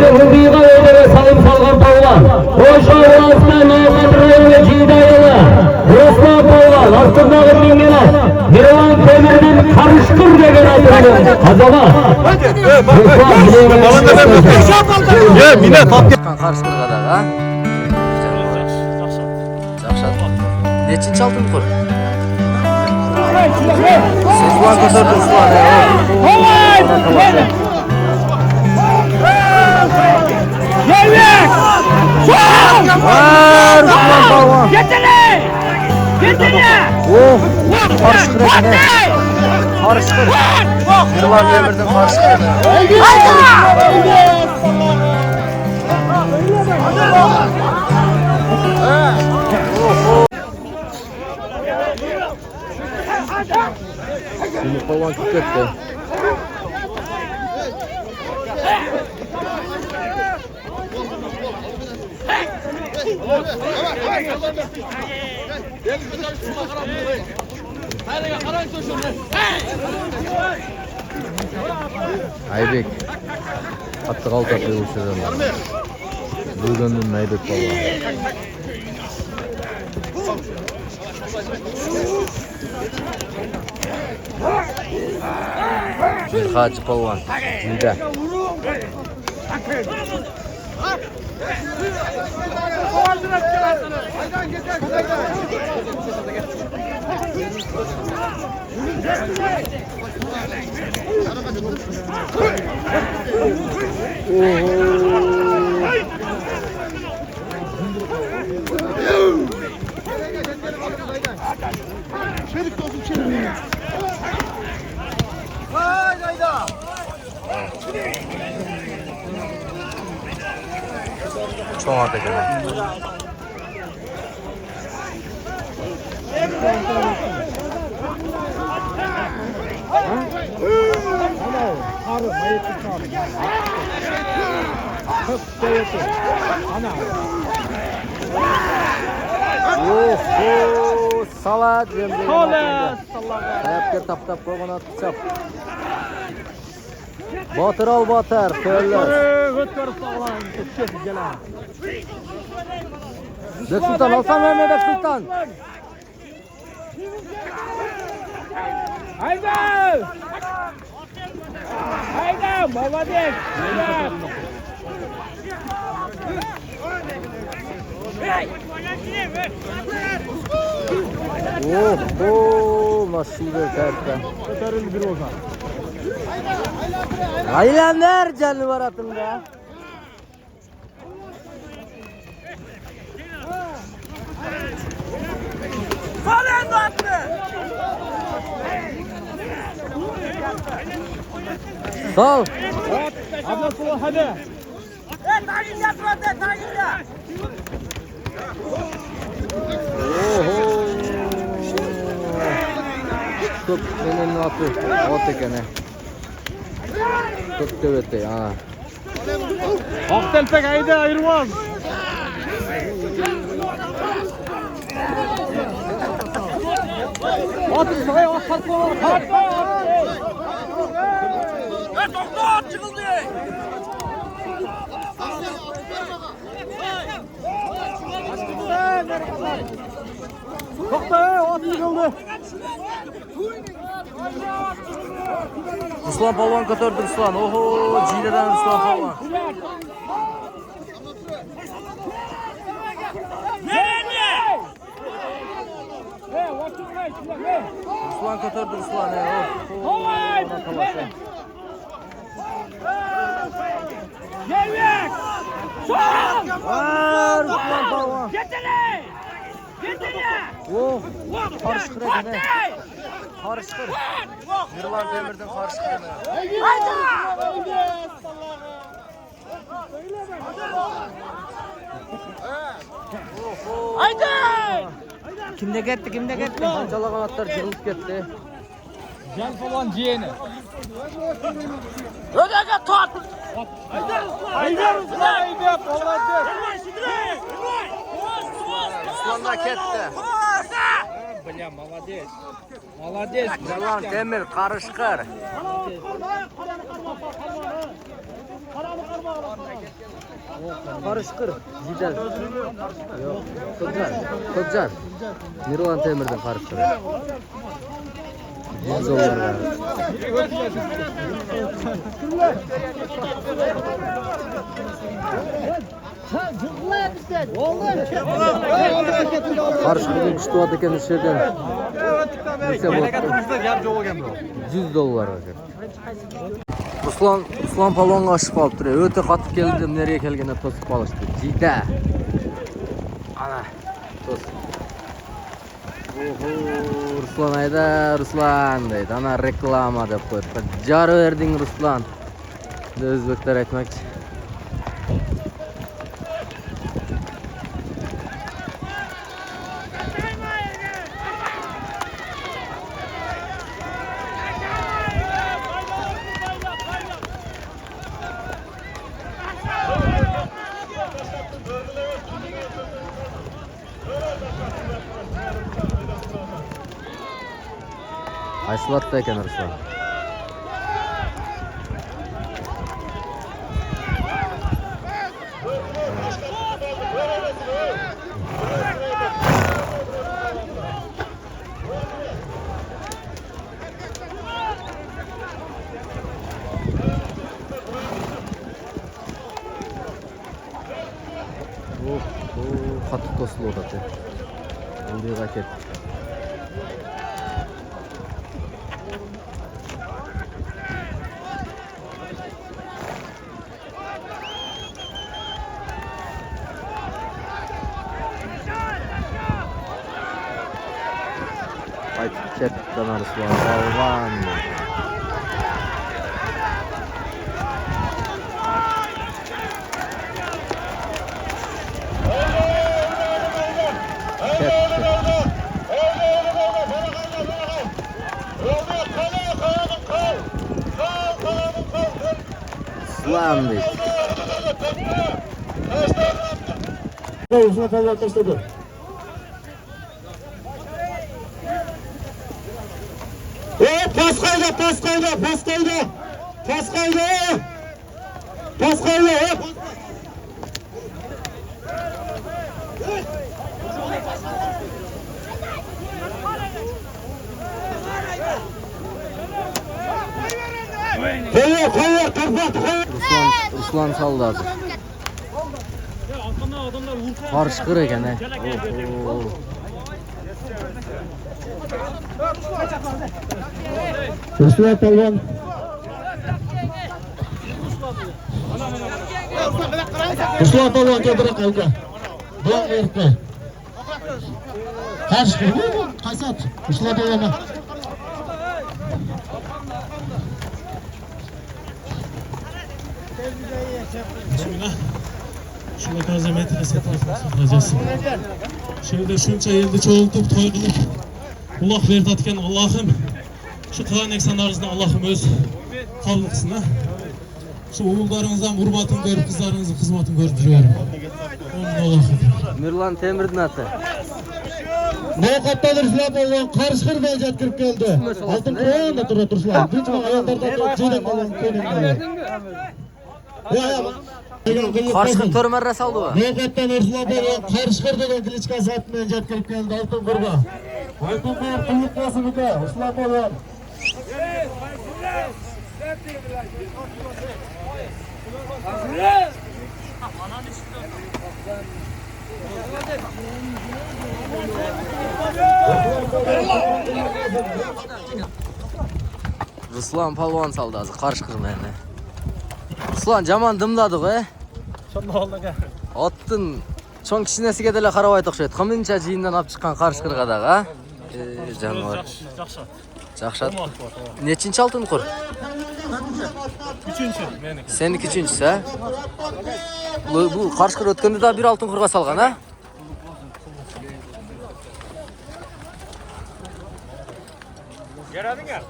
Hıbiga ödere sayım salgan Pavlan. Koşu Allah'ta Nağadır ve Cidayalı. Rosla Pavlan. Astırdağı Mingene. Mirvan Temir'den karıştır degen adını. Acaba. Ya mine tatlı. Karıştır kadar ha. Жақшат. Нечінші алтын қор? Сызуан көтерді Руслан. Gelmek! Sol! Руслан Палуан. Getene! Getene! Karıştır ekene. Karıştır. Mirvan Temir'den karıştır. Şimdi Pavluan tüketti. Aybek attı kalk atıyor uçuruyor. Bugünün Aybek Pavluan. Mirhacı Pavluan. Zinde. Çoğun adı gene. Salat ayakta tap koygan atçap. Batır al batır. Söyler. Bek Sultan alsam verme Bek Sultan. Haydi! Haydi! Молодец! Nasıl bir tersten. Aylanlar canlı var atında. Falan attı! Sol. Ablası hadi! Tayin yatırdı, tayin ya! Tut elini atı. O tekene. Tut dövete ha. Aktelpek haydi ayırmaz. Atın sayı atın. Doktor çıkıldı. Doktor atın çıkıldı. Ruslan Pavluan götürdü Ruslan. Oho, Cile'den Ruslan Pavluan. Ruslan götürdü Ruslan. Gelmek! Sol! Ruslan Pavluan. Getene! Getene! Karıştır ekene. Karıştır. Mirvan Temir'den karıştır ekene. Haydi! Kimde gitti? Pançalı kanatlar cırılıp gitti. Gel falan ciğeni. Ödege tut! Haydi! Haydi! Haydi! Ruslan da gitti. Bля, молодец. Молодец. Mirvan Temir karışkır. Karışkır. Jidel. Yok. Kodcan. Mirvan Temir'den karışkır. $100 var. Karışkır'ın güçlü var eken işlerden. Neyse bu. $100 var. Ruslan palonga aşıp alıp duruyor. Öte katıp geldim, nereye kelgene tosip alıştı. Jide. Ana. Tos. Ruslan ayda, Ruslan deydi. Ana reklama dep koydu. Jarı verdin Ruslan. Özbekler aytmakçı. Aysulat'ta eken Ruslan. Қатты тосылып отады. Ылдыйға кетті. Айтып кетті Ruslan. Алған. Ruslan deydi. Ruslan palvan taşladı. Pas kaydı. Ruslan saldı hazır. Karışkır eken he. Ruslan palvan. Ruslan palvan kendine kalka. Doğan erkek. Karışkır mı? Kaysat. Ruslan palvan'a. Şuna tazemet esatlasın. Şöyle şunca yılda çoğultup toy kılıp ulaq verdi atken Allah'ım şu kılan eksanlarınızdan Allah'ım öz kabul kılsın ha. Şu oğullarınızdan hurmatını görüp kızlarınızın hizmetini görüp duruyorum. Onun Allah'ım. Mirvan Temir'den atı. Ne kaptadır Ruslan palvan karışkır belcet kırıp geldi. Altın koyan da duruyor Ruslan. Hiç mi ayaklarda çiğdem palvan koyun. Karışkır törmerre saldı o. Mevkattan Ruslan palvan karışkır degen kiliçkası atmayan jet kırıp geldi altın kurba. Altın kurba kılık nasıl bir de Ruslan palvan. Ruslan palvan saldı azı karışkır mene. Ruslan jaman dımdadık he. Şunda oldu ki. Attın çoğun kişinesiga dele qarab aytaq şöyle. Qımınca жиындан alып chiqqan qarışqırga ha. Canvar. Жақшат. Нечинчи алтын құр? Üçüncü. Meniki. Seniki üçüncüsü ha? Bu qarışqыр өткенде de bir алтын құрға салған ha? Geradın ya.